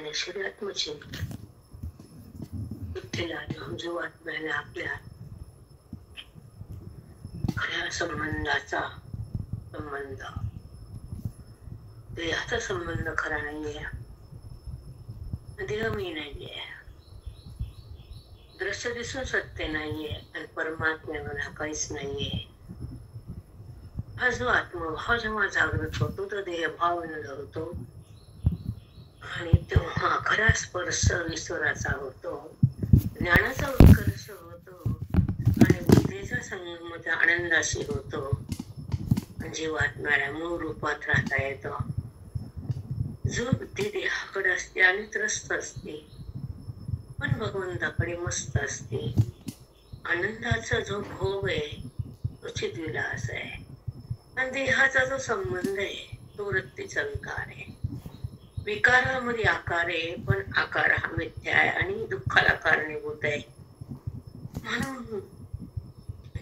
ज्ञानेश्वरी आत्मचिंतन विठ्ठला नामदेव आत्म्याला आपल्या खऱ्या संबंधाचा संबंध देहाचा संबंध खरा नाहीये, देहमी नाहीये, दृश्य दिसून सत्य नाहीये आणि परमात्म्याला काहीच नाहीये. हा जो आत्मभाव जेव्हा जागृत होतो तो देहभाव धरतो आणि तेव्हा खरा स्पर्श ईश्वराचा होतो, ज्ञानाचा उत्कर्ष होतो आणि बुद्धीचा संगम आनंदाशी होतो. जीवात्म्याला मूळ रूपात राहता येतो. जो बुद्धी देहाकडे असते आणि त्रस्त असते पण भगवंताकडे मस्त असते. आनंदाचा जो भोग आहे तो चिद्विलास आहे आणि देहाचा जो संबंध आहे तो वृत्तीचा विकार आहे. विकारामध्ये आकार आहे पण आकार हा मिथ्या आहे आणि दुःखाला कारणीभूत आहे. म्हणून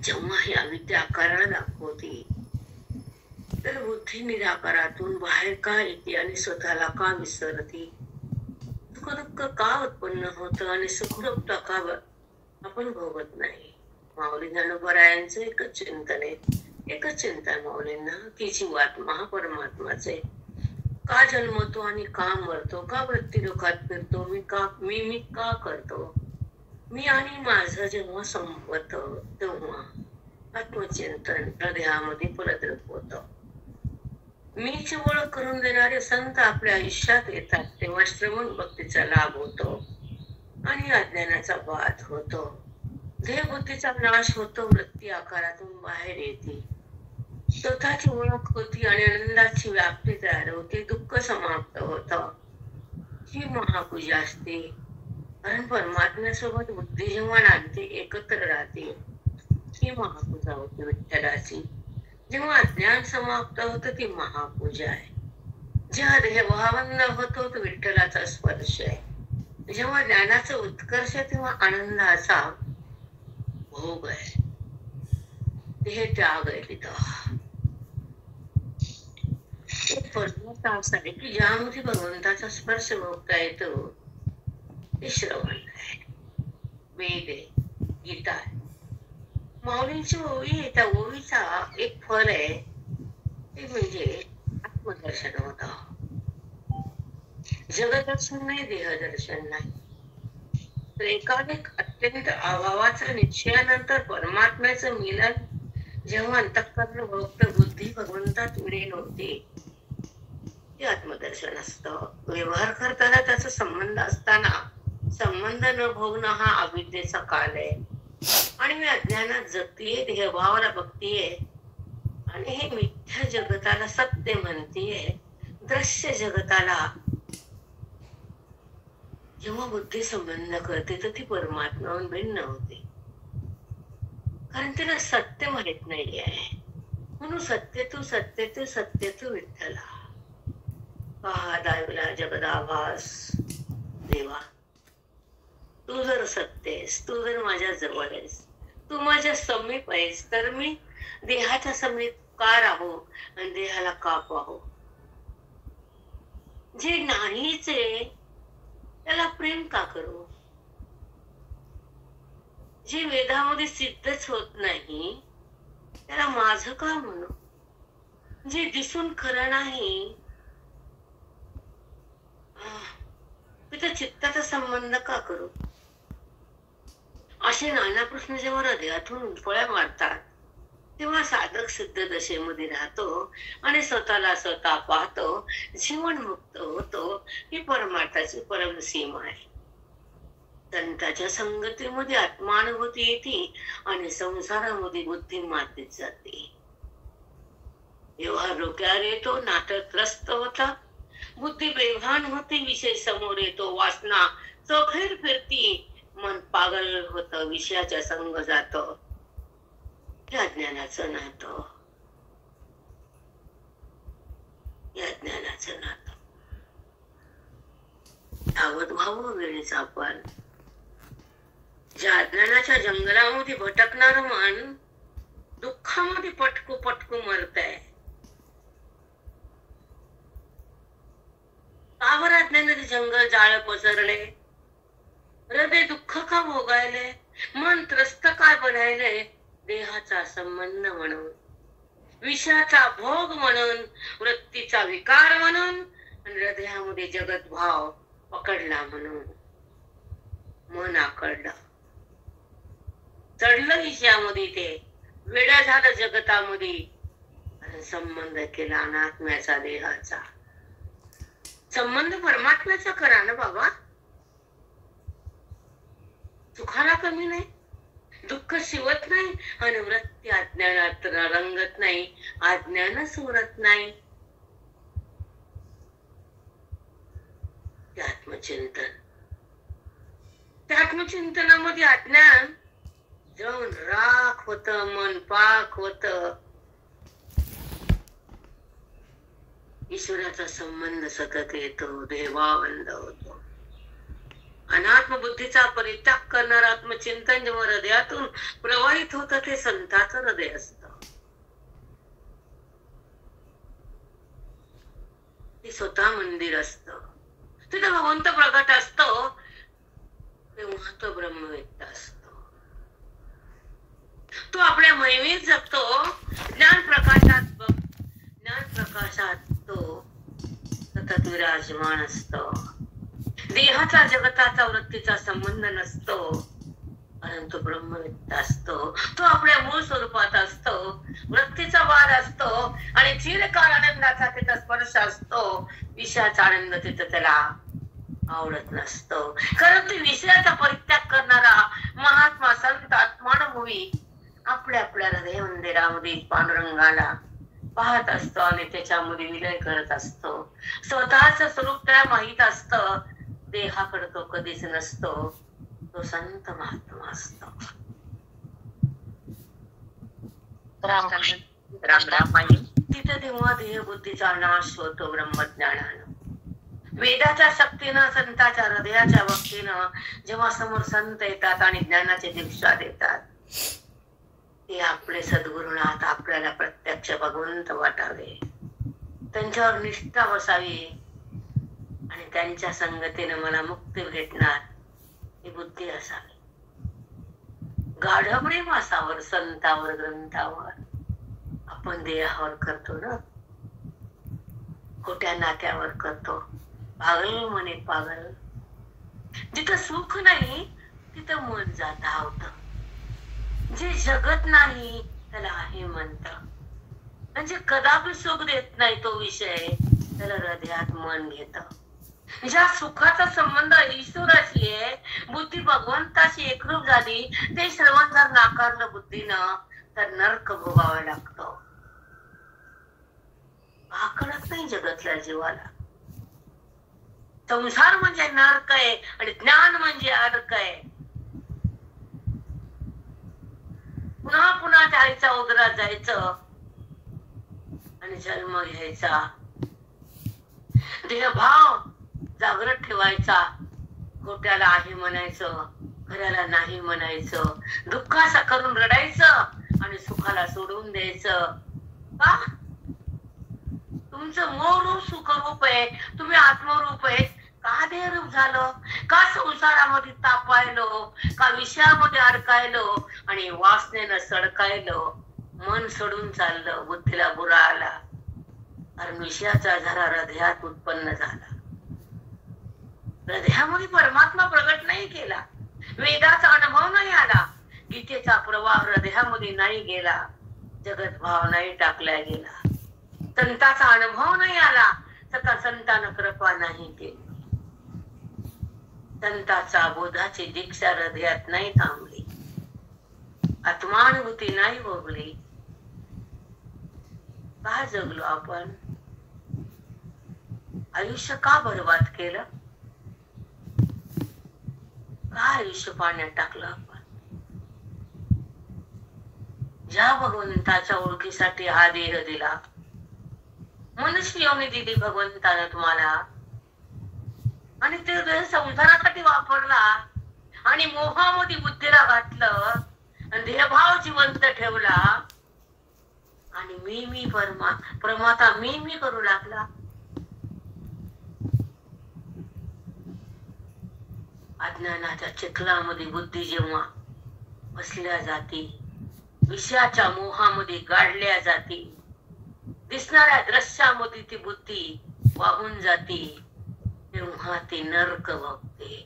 जेव्हा ही अविद्या आकाराला दाखवते तर बुद्धी निराकारातून बाहेर का येते आणि स्वतःला का विसरते. सुख दुःख का उत्पन्न होत आणि सुखरूपता का आपण भोगत नाही. माऊली ज्ञानोबरायांचं एकच चिंतन आहे, एकच चिंता माऊलींना की जीवात्मा हा परमात्माचे का जन्मतो आणि का मरतो, का वृत्ती दुःखात फिरतो, मी का करतो. मी आणि माझं जेव्हा संपत तेव्हा आत्मचिंतन हृदयामध्ये फलद्रूप होत. मीची ओळख करून देणारे संत आपल्या आयुष्यात येतात तेव्हा श्रवण भक्तीचा लाभ होतो आणि अज्ञानाचा बाध होतो. देहबुद्धीचा नाश होतो, वृत्ती आकारातून बाहेर येते, स्वतःची ओळख होती आणि आनंदाची व्याप्ती तयार होते. दुःख समाप्त होत. ही महापूजा असते कारण परमात्म्यासोबत बुद्धी जेव्हा नांदते एकत्र राहते ही महापूजा होती विठ्ठलाची. जेव्हा अज्ञान समाप्त होत ती महापूजा आहे. जेव्हा देहभावना होतो तो विठ्ठलाचा स्पर्श आहे. जेव्हा ज्ञानाचा उत्कर्ष तेव्हा आनंदाचा भोग आहे. देह त्याग आहे तिथं. एक परमात्मा असा आहे की ज्यामध्ये भगवंताचा स्पर्श भोगता येतो ते श्रवण आहे, वेद आहे, गीता आहे. माऊलींची ओवी आहे, त्या ओवीचा एक फल आहे ते म्हणजे आत्मदर्शन होत. जगदर्शन नाही, देहदर्शन नाही. तर एकाधिक अत्यंत अभावाचा निश्चयानंतर परमात्म्याचं मिलन जेव्हा अंतःकरण भक्त बुद्धी भगवंतात विलीन होते ते आत्मदर्शन असतं. व्यवहार करताना त्याचा संबंध असताना संबंध न भोगणं हा अविद्येचा काल आहे आणि मी अज्ञानात जगतीये, देहभावाला बघतीये आणि हे मिथ्या जगताला सत्य म्हणतीये. दृश्य जगताला जेव्हा बुद्धी संबंध करते तर ती परमात्म्याहून भिन्न होते कारण तिला सत्य माहित नाही आहे. म्हणून सत्य तू विठ्ठला पहा दाविला जगदाभास देवा. तू जर सत्य आहेस, तू जर माझ्या जवळ आहेस, तू माझ्या समीप आहेस तर मी देहाच्या समीप का राहू आणि देहाला का पाहू. जे नाहीच आहे त्याला प्रेम का करू. जे वेदामध्ये सिद्धच होत नाही त्याला माझं का म्हणू. जे दिसून खरं नाही तिथं चित्ताचा संबंध का करू. असे नाना प्रश्न जेव्हा हृदयातून उफळ्या मारतात तेव्हा साधक सिद्ध दशेमध्ये राहतो आणि स्वतःला स्वतः पाहतो, जीवन मुक्त होतो. ही परमार्थाची परम सीमा आहे. संतांच्या संगतीमध्ये आत्मानुभूती येते आणि संसारामध्ये बुद्धी मातीत जाते. व्यवहार डोक्यावर येतो, नाटक त्रस्त होता, बुद्धी बेभान होती, विषय समोर येतो, वासना चोखेर फिरती, मन पागल होत, विषयाच्या संग जातो. हे अज्ञानाचं नातं, हे अज्ञानाचं नातं. सावध व्हावं वेळेच आपण. ज्या अज्ञानाच्या जंगलामध्ये भटकणार मन दुःखामध्ये पटकू मरत आहे. का बरं अज्ञानाचे जंगल जाळ पसरले? हृदय दुःख का भोगायले? मन त्रस्त काय बनायले? देहाचा संबंध म्हणून, विषयाचा भोग म्हणून, वृत्तीचा विकार म्हणून, आणि हृदयामध्ये जगत भाव पकडला म्हणून मन आकडलं, चढलं विषयामध्ये, ते वेड्या झालं जगतामध्ये, आणि संबंध केला अनात्म्याचा देहाचा. संबंध परमात्म्याचा करा ना बाबा. सुखाला कमी नाही, दुःख शिवत नाही, आणि वृत्ती अज्ञानात रंगत नाही, अज्ञान सुरत नाही. ते आत्मचिंतन, त्या आत्मचिंतनामध्ये अज्ञान जाऊन राख होत, मन पाक होत, ईश्वराचा संबंध सतत येतो, देवानंद होतो. अनात्म बुद्धीचा परित्याग करणारा आत्मचिंतन जेव्हा हृदयातून प्रवाहित होत, ते संतांचं हृदय असत. ते स्वतः मंदिर असत, तिथे भगवंत प्रगट असतो, तेव्हा तो ब्रह्मवेत्ता असतो. तो आपल्या महिमेत जगतो, ज्ञान प्रकाशात तो सतत विराजमान असतो. देहाचा जगताचा वृत्तीचा संबंध नसतो, परंतु ब्रह्मवेत्ता असतो. तो आपल्या मूळ स्वरूपात असतो, वृत्तीचा वाद असतो, आणि चिरकाल आनंदाचा तिथं स्पर्श असतो. विषयाचा आनंद तिथं त्याला आवडत नसतो, कारण ते विषयाचा परित्याग करणारा महात्मा संत आत्मानुभवी आपल्या हृदय मंदिरामध्ये पांडुरंगाला पाहत असतो, आणि त्याच्यामध्ये विलय करत असतो. स्वतःच स्वरूप त्याला माहित असतं, देहाकडे तो कधीच नसतो, तो संत महात्मा असतो. तिथे तेव्हा देह बुद्धीचा नाश होतो ब्रह्मज्ञानानं. वेदाच्या शक्तीनं, संताच्या हृदयाच्या भक्तीनं जेव्हा समोर संत येतात आणि ज्ञानाची दीक्षा देतात, ते आपले सद्गुरुनाथ आपल्याला प्रत्यक्ष भगवंत वाटावे, त्यांच्यावर निष्ठा बसावी, आणि त्यांच्या संगतीने मला मुक्ती भेटणार ही बुद्धी असावी. गाढ प्रेम असावर संतावर, ग्रंथावर. आपण देहावर करतो ना, खोट्या नात्यावर करतो. पागल म्हणे पागल. जिथं सुख नाही तिथं मन जात होत. जे जगत नाही त्याला आहे म्हणत, म्हणजे कदापि सुख देत नाही तो विषय, त्याला हृदयात मन घेत. ज्या सुखाचा संबंध ईश्वराशी आहे, बुद्धी भगवंताशी एकरूप झाली, ते श्रवण जर नाकारलं बुद्धीनं, तर नरक भोगावा लागतो. कळत नाही जगतल्या जीवाला. संसार म्हणजे नरक आहे, आणि ज्ञान म्हणजे अर्क आहे. पुन्हा पुन्हा जायचा, उदरात जायचं, आणि जन्म घ्यायचा. देहभाव जागृत ठेवायचा. खोट्याला आहे म्हणायचं, खऱ्याला नाही म्हणायचं, दुःखाचा करून रडायचं, आणि सुखाला सोडून द्यायचं. का? तुमचं मूळ रूप सुखरूप आहे, तुम्ही आत्मरूप आहे. का देहरूप झालं? का संसारामध्ये तापायलो, का विषयामध्ये अडकायलो, आणि वासनेनं सडकायलो, मन सोडून चाललं, बुद्धीला बुरा आला, कारण विषयाचा झरा हृदयात उत्पन्न झाला. हृदयामध्ये परमात्मा प्रगट नाही केला, वेदाचा अनुभव नाही आला, गीतेचा प्रवाह हृदयामध्ये नाही गेला, जगत भाव नाही टाकला गेला, संताचा अनुभव नाही आला, सता संतानं कृपा नाही केली, संताचा बोधाची दीक्षा हृदयात नाही थांबली, आत्मानुभूती नाही भोगली. का जगलो आपण? आयुष्य का बरबाद केलं? का आयुष्य पाण्यात टाकलं आपण? ज्या भगवंताच्या ओळखीसाठी हा देह दिला, मनुष्य योनी दिली भगवंतानं तुम्हाला, आणि ते देह संसारासाठी वापरला, आणि मोहामध्ये बुद्धीला घातलं, आणि देहभाव जिवंत ठेवला, आणि मी प्रमाता मी करू लागला. अज्ञानाच्या चिखलामध्ये बुद्धी जेव्हा बसल्या जाती, विषयाच्या मोहामध्ये गाडल्या जाती, दिसणाऱ्या दृश्यामध्ये ती बुद्धी वाहून जाती, तेव्हा ती नरक बघते.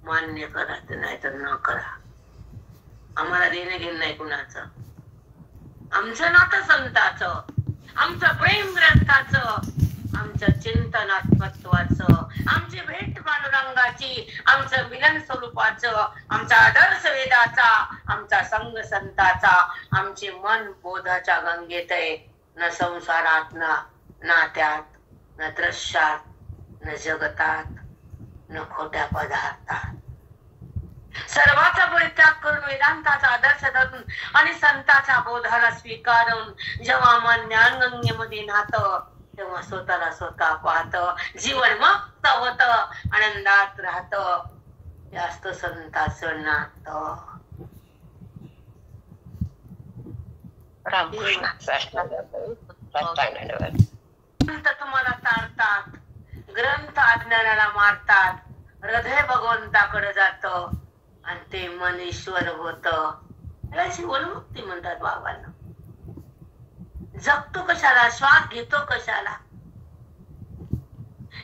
मान्य करा नाही तर न करा, आम्हाला देणं घेणं नाही कुणाचं. आमचं नातं संताचं, आमचं प्रेम ग्रंथाचं, आमचं चिंतनात्मत्वाचं, आमची भेट पांडुरंगाची, आमचं मिलन स्वरूपाचं, आमचा आदर्श वेदाचा, आमचा संग संताचा, आमचे मन बोधाच्या गंगेत आहे. न संसारात, न नात्यात, न दृश्यात, न जगतात, न खोट्या पदार्थात. सर्वाचा परित्याग करून वेदांताचा आदर्श धरून आणि संताच्या बोधाला स्वीकारून जेव्हा मन ज्ञानगंगेमध्ये नातं, तेव्हा स्वतःला स्वतः पाहत, जीवन मुक्त होत, आनंदात राहत. जास्त संताचं नातं. ग्रंथ तुम्हाला तारतात, ग्रंथ अज्ञानाला मारतात, हृदय भगवंताकडे जात आणि ते मन ईश्वर होत. त्याला जीवनमुक्ती म्हणतात बाबांना. जगतो कशाला, श्वास घेतो कशाला?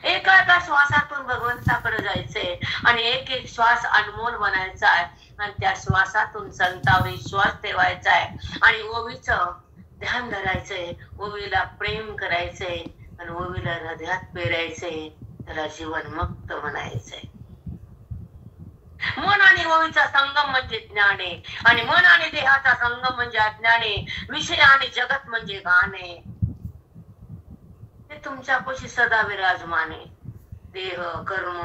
एका एका श्वासातून भगवंताकडे जायचंय आणि एक एक श्वास अनमोल बनायचा आहे आणि त्या श्वासातून संतावर विश्वास ठेवायचा आहे आणि ओवीचं ध्यान धरायचंय, ओवीला प्रेम करायचंय आणि ओवीला हृदयात पेरायचंय. त्याला जीवनमुक्त म्हणायचंय. मन आणि ओवीचा संगम म्हणजे ज्ञान आहे आणि मन आणि देहाचा संगम म्हणजे अज्ञान आहे. विषय आणि जगत म्हणजे घाण आहे. ते तुमच्यापाशी सदा विराजमान आहे. देह कर्म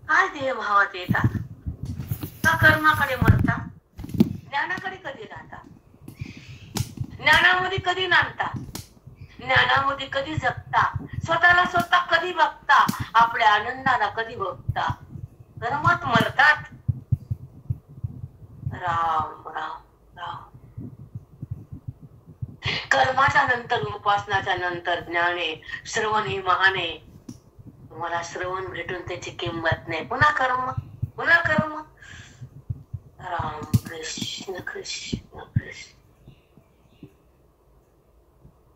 काय देह भावात येतात का कर्माकडे मरता? ज्ञानाकडे कधी राहता? ज्ञानामध्ये कधी नांदता? ज्ञानामध्ये कधी जगता? स्वतःला स्वतः कधी बघता? आपल्या आनंदाला कधी बघता? कर्मात मरतात. राम राम राम. कर्माच्या नंतर उपासनाच्या नंतर ज्ञान आहे. श्रवण हे महान आहे. तुम्हाला श्रवण भेटून त्याची किंमत नाही. पुन्हा कर्म, पुन्हा कर्म. राम कृष्ण कृष्ण कृष्ण.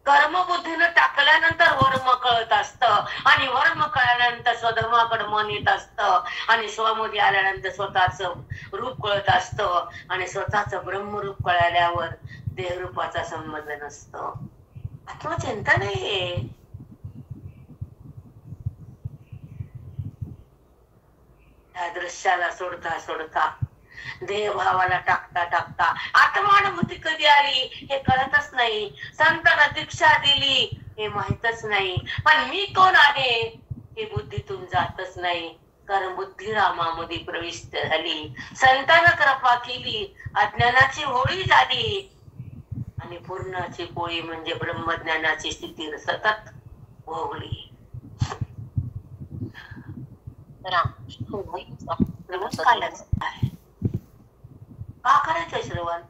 कर्मबुद्धीनं टाकल्यानंतर वर्म कळत असत आणि वर्म कळल्यानंतर स्वधर्माकडे मन येत असत आणि स्वमध्ये आल्यानंतर स्वतःच रूप कळत असत आणि स्वतःच ब्रह्मरूप कळाल्यावर देहरूपाचा संबंध नसतो. आत्मचिंतन आहे. त्या दृश्याला सोडता सोडता, देहभावाला टाकता टाकता आत्मानुभूती कधी आली हे कळतच नाही. संतांना दीक्षा दिली हे माहितच नाही. पण मी कोण आहे हे बुद्धीतून जातच नाही. कारण बुद्धी रामामध्ये प्रविष्ट झाली. संतांना कृपा केली, अज्ञानाची होळी झाली आणि पूर्णाची पोळी म्हणजे ब्रह्मज्ञानाची स्थिती सतत भोगली. का करायचं श्रवण?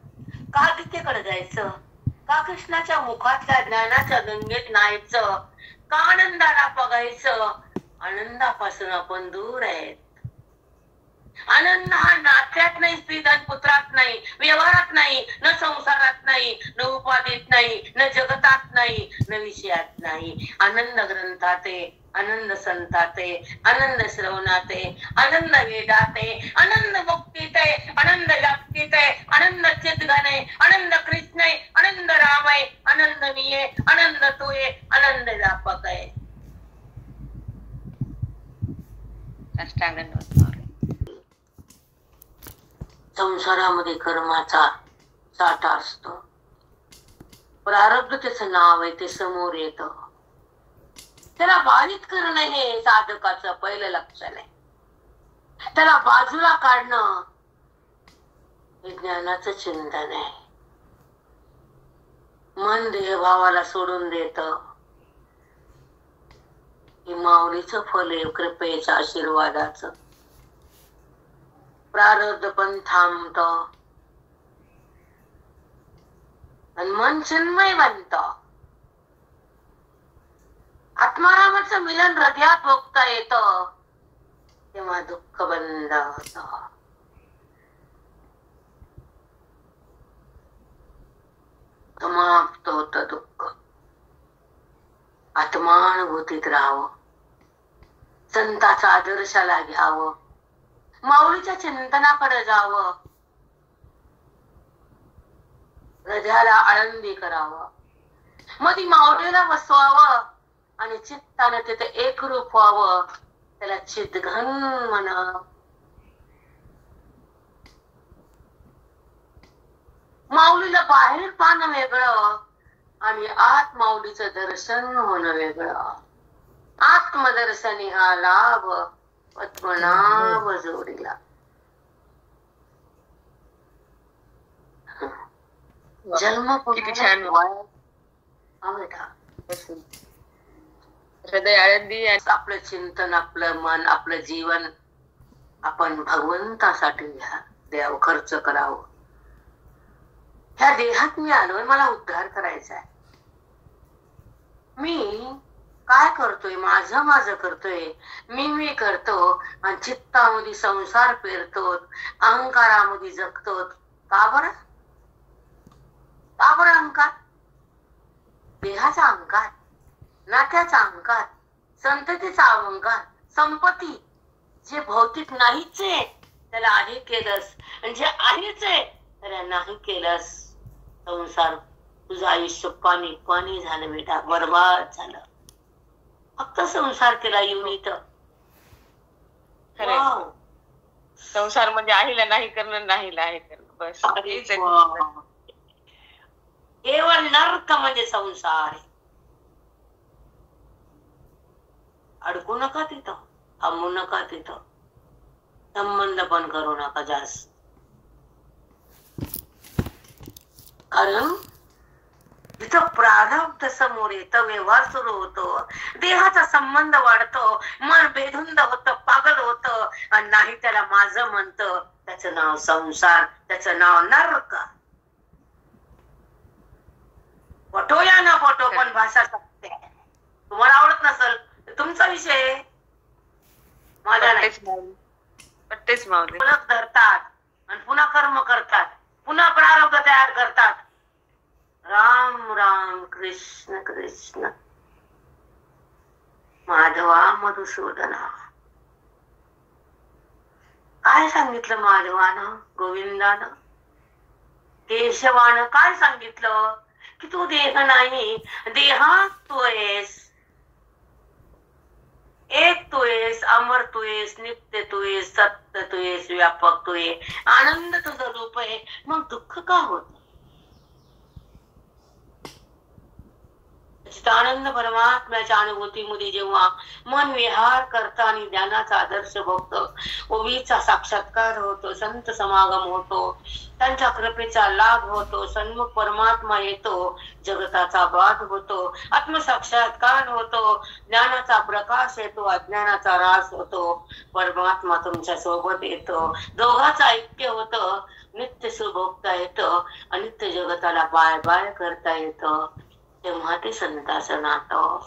का गीतेकडे जायचं? का कृष्णाच्या मुखातल्या ज्ञानाच्या गंगेत न्हायचं? का आनंदाला बघायचं? आनंदापासून आपण दूर आहेत. आनंद हा नात्यात नाही, स्त्रीधन पुत्रात नाही, व्यवहारात नाही, न संसारात नाही, न उपाधीत नाही, न जगतात नाही, न विषयात नाही. आनंद ग्रंथात आहे, आनंद संतात आहे, आनंद श्रवणात आहे, आनंद वेदात आहे, आनंद मुक्तीत आहे, आनंद व्याप्तीत आहे, आनंद चितघन आहे, आनंद कृष्ण आहे, आनंद राम आहे, आनंद मी आहे, आनंद तू आहे, आनंद व्यापक आहे. संसारामध्ये कर्माचा साठा असतो. प्रारब्ध त्याचं नाव आहे, ते समोर येत. त्याला बाधित करणं हे साधकाचं पहिलं लक्षण आहे. त्याला बाजूला काढणं हे ज्ञानाचं चिंतन आहे. मन देहभावाला सोडून देत. हे माऊलीचं फल आहे, कृपेच्या आशीर्वादाचं. प्रारब्ध पण थांबत आणि मन चिन्मय बनत. आत्मारामाचं मिलन हृदयात भोगता येतं तेव्हा दुःख बंद होत. समाप्त होत दुःख. आत्मानुभूतीत राहावं, संताचा आदर्शाला घ्यावं, माऊलीच्या चिंतनाकडे जावं, हृदयाला आळंदी करावं, मधी माऊलीला बसवावं आणि चित्ताने तिथे एकरूप व्हावं. त्याला चिदघन म्हणावं. माऊलीला बाहेर पाहणं वेगळं आणि आत माऊलीचं दर्शन होणं वेगळं. आत्मदर्शनी हा लाभ पद्मनाभ जोडीला. जन्म किती छान हृदय आळंदी. आपलं चिंतन, आपलं मन, आपलं जीवन आपण भगवंतासाठी द्यावं, खर्च करावं. ह्या देहात मी आलोय, मला उद्धार करायचा आहे. मी काय करतोय? माझं माझं करतोय, मी करतो आणि चित्तामध्ये संसार पेरतो, अहंकारामध्ये जगतो. का बरं? का बरं अहंकार? देहाचा अहंकार, नात्याचा अहंकार, संततीचा अहंकार, संपत्ती. जे भौतिक नाहीच आहे त्याला आहे केलंस, आणि जे आहेच आहे त्याला नाही केलंस. संसार तुझं आयुष्य पाणी पाणी झालं बेटा, बर्बाद झालं. फक्त संसार केला येऊन इथं. संसार म्हणजे आहेला नाही करणं, नाहीला आहे करणं, बस. केवळ नरक म्हणजे संसार. अडकू नका तिथं, थांबू नका तिथं, संबंध पण करू नका जास्त. कारण जिथं प्रारब्ध समोर येतं, व्यवहार सुरू होतो, देहाचा संबंध वाढतो, मन बेधुंद होतं, पागल होतं, आणि नाही त्याला माझं म्हणतं, त्याचं नाव संसार, त्याचं नाव नरक. पटो या ना पटो, पण भाषा सत्य आहे. तुम्हाला आवडत नसेल तुमचा विषय, माझा नाही. ओळख धरतात आणि पुन्हा कर्म करतात, पुन्हा प्रारब्ध तयार करतात. राम राम कृष्ण कृष्ण माधवा मधुसूदना. काय सांगितलं माधवानं, गोविंदानं, केशवानं काय सांगितलं? की तू देह नाही, देहात तू आहेस, एक तू आहेस, अमर तू आहेस, नित्य तू आहेस, सत्य तू आहेस, व्यापक तू आहे, आनंद तुझं रूप आहे. मग दुःख का होत? आनंद परमात्म्याच्या अनुभूतीमध्ये जेव्हा मन विहार करता आणि ज्ञानाचा आदर्श बघतो, ओवीचा साक्षात्कार होतो, संत समागम होतो, त्यांच्या कृपेचा लाभ होतो, सन्मुख परमात्मा येतो, जगताचा बाध होतो, आत्मसाक्षात्कार होतो, ज्ञानाचा प्रकाश येतो, अज्ञानाचा ऱ्हास होतो, परमात्मा तुमच्या सोबत येतो, दोघांचं ऐक्य होतं, नित्य सुभोगता येतं, अनित्य जगताला बाय बाय करता येतं. तेव्हा ते संताचं नातं.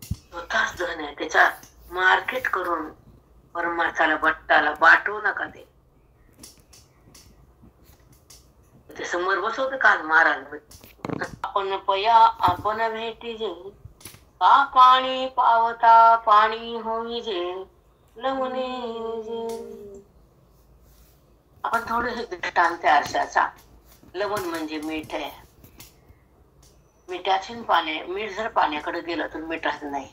स्वतःच धन आहे, त्याचा मार्केट करून परमार्थाला बट्टाला बाटू नका. ते समोर बसवत काल महाराज, आपण पया आपण भेटी जे, का पाणी पावता पाणी होई जे, नमुने जे. आपण थोडे दृष्टांत आरशाचा. लवण म्हणजे मीठ आहे, मिठाची मीठ जर पाण्याकडे गेलं तर मिठात नाही,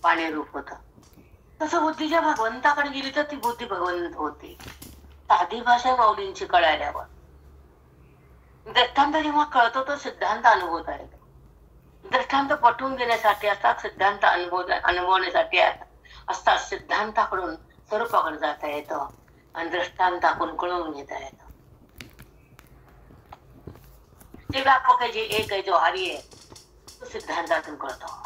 पाणी रूप होत. तसं बुद्धी ज्या भगवंताकडे गेली तर ती बुद्धी भगवंत होती. साधी भाषा माऊलींची कळाल्यावर दृष्टांत जेव्हा कळतो तो सिद्धांत अनुभवता येतो. दृष्टांत पटवून देण्यासाठी असतात, सिद्धांत अनुभवण्यासाठी असतात. सिद्धांताकडून स्वरूपाकडे जाता येतं आणि दृष्टांताकडून कळवून घेता येतं. ते व्यापक आहे, जे एक आहे, जो हरी आहे, तो सिद्धांतातून कळतो.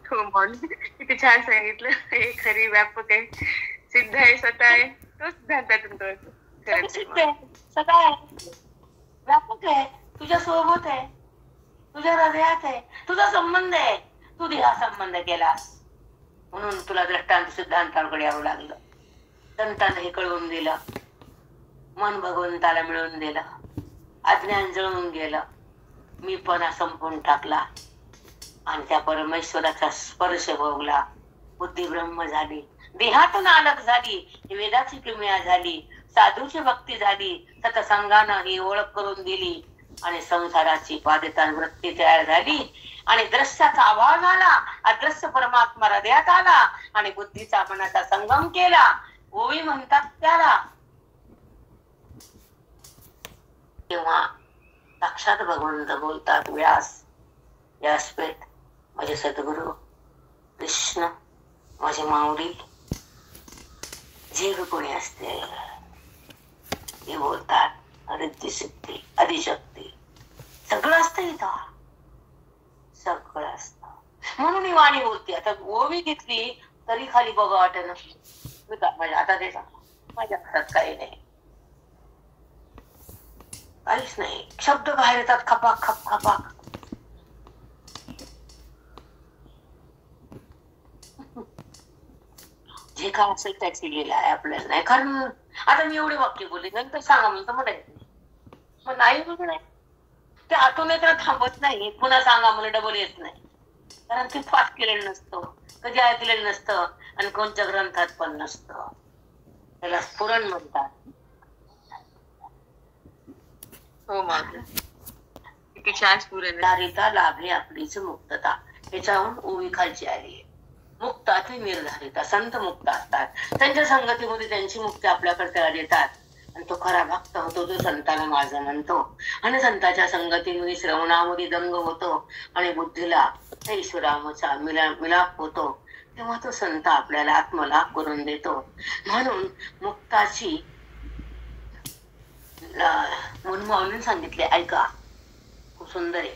किती छान सांगितलं. एक हरी व्यापक आहे, सिद्ध आहे, स्वतः आहे, तोच ध्यान त्यातून कळतो. खरंच आहे प्रसिद्ध आहे, सदा आहे, व्यापक आहे, तुझ्या सोबत आहे, तुझ्या हृदयात आहे, तुझा संबंध आहे. तू देहा संबंध केलास म्हणून तुला दृष्टांत सिद्धांतांकडे यावं लागलं. संतांना हे कळवून दिलं, मन भगवंताला मिळवून दिलं, अज्ञान जळून गेलं, मी पण संपून टाकला आणि त्या परमेश्वराचा स्पर्श भोगला. बुद्धी ब्रह्म झाली, देहातून अलग झाली, वेदाची किमया झाली, साधूची भक्ती झाली, सतसंगानं ही ओळख करून दिली आणि संसाराची पादितान वृत्ती तयार झाली आणि दृश्याचा आभाव झाला. अदृश्य परमात्मा हृदयात आला आणि बुद्धीचा मनाचा संगम केला. ओवी म्हणतात त्याला. तेव्हा साक्षात भगवंत बोलतात. व्यासपीठ माझे सद्गुरु कृष्ण, माझे माऊली, जे कोणी असते ते बोलतात. रिद्धी सिद्धी आदिशक्ती सगळं असतं इथं, सगळं असतं. म्हणून ही वाणी बोलते. आता ओवी घेतली तरी खाली बघा वाटेल माझ्या आता ते माझ्या हातात काही नाही, काहीच नाही. शब्द बाहेर येतात खपाक खप खपाक. जे काय असेल त्याची लीला आहे, आपल्याला नाही. कारण आता मी एवढे वाक्य बोलले नंतर सांगा म्हणतो म्हणायचं मग नाही बघ नाही, ते आतून येत थांबत नाही. पुन्हा सांगा मला डबल येत नाही. कारण ते पाठ केलेलं नसतं, कधी ऐकलेलं नसतं आणि कोणत्या ग्रंथात पण नसतं. त्याला स्फुरण म्हणतात. हो माऊली, किती छान स्फुरण. धारिता लाभे आपलीच मुक्तता, त्याच्याहून ओवी खालची आली. मुक्ता ते निर्धारिता, संत मुक्त असतात. त्यांच्या संगतीमध्ये त्यांची मुक्ती आपल्याकडे त्याला देतात आणि तो खरा भक्त होतो, जो संताला माझं म्हणतो आणि संताच्या संगतीमध्ये श्रवणामध्ये दंग होतो आणि बुद्धीला ईश्वराचा मिलाप होतो. तेव्हा तो संत आपल्याला आत्मलाभ करून देतो. म्हणून मुक्ताची म्हणून माऊलीने सांगितले, ऐका खूप सुंदर आहे.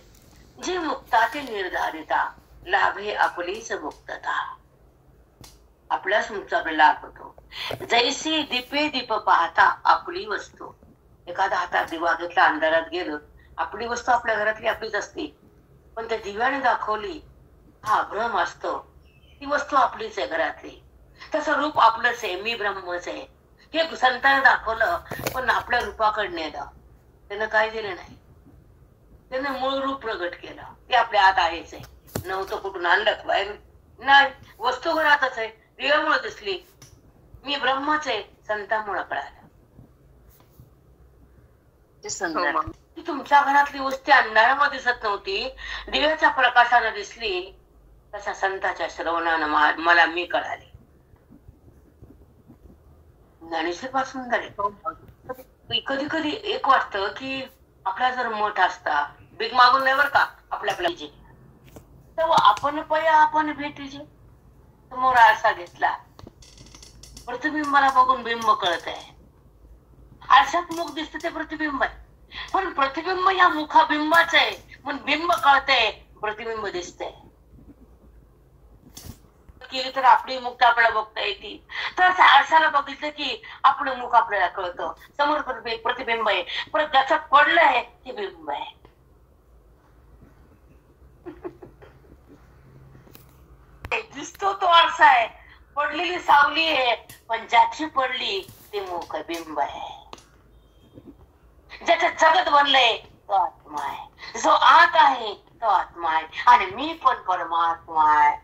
जे मुक्ता ते निर्धारिता लाभे आपलीच मुक्तता, आपल्याच मुक्ताचा लाभ होतो. जैसे दीपे दीप पाहता आपली वस्तू. एखादा हातात दिवा घेतला, अंधारात गेलो, आपली वस्तू आपल्या घरातली आपलीच असते, पण त्या दिव्याने दाखवली हा भ्रम असतो. ती वस्तू आपलीच आहे घरातली, तसं रूप आपलंच आहे, मी ब्रह्मच आहे. हे संतांनी दाखवलं, पण आपल्या रूपाकडे नेलं. त्यानं काय दिलं नाही, त्यानं मूळ रूप प्रगट केलं. ते आपल्या आत आहेच आहे, नव्हतं कुठून आणलं बाहेर नाही. वस्तू घरातच आहे, दिव्यामुळे दिसली, मी ब्रह्मच आहे, संतांमुळे कळालं. तुमच्या घरातली वस्तू अंधारामध्ये दिसत नव्हती, दिव्याच्या प्रकाशाने दिसली, तसा संताच्या श्रवणानं मला मी कळाले. ज्ञानेश्वर पासून कधी कधी एक वाटतं की आपला जर मठ असता, भीक मागून नाही बर का, आपल्या तेव्हा आपण पया आपण भेटीचे. समोर आरसा घेतला, प्रतिबिंबाला बघून बिंब कळत आहे. आरशात मुख दिसत ते प्रतिबिंब आहे, पण प्रतिबिंब या मुखाबिंबाच आहे. म्हणून बिंब कळतंय, प्रतिबिंब दिसतंय. केली तर आपली मुख आपल्याला बघता येते. तर आरशाला बघितलं की आपलं मुख आपल्याला कळतं. समोर प्रतिबिंब आहे, पण ज्याच्यात पडलंय ते बिंब आहे. दिसतो तो आरसा आहे, पडलेली सावली आहे, पण ज्याची पडली ते मुख बिंब आहे. ज्याच्यात जगत बनलंय तो आत्मा आहे, जो आत आहे तो आत्मा आहे आणि मी पण परमात्मा आहे.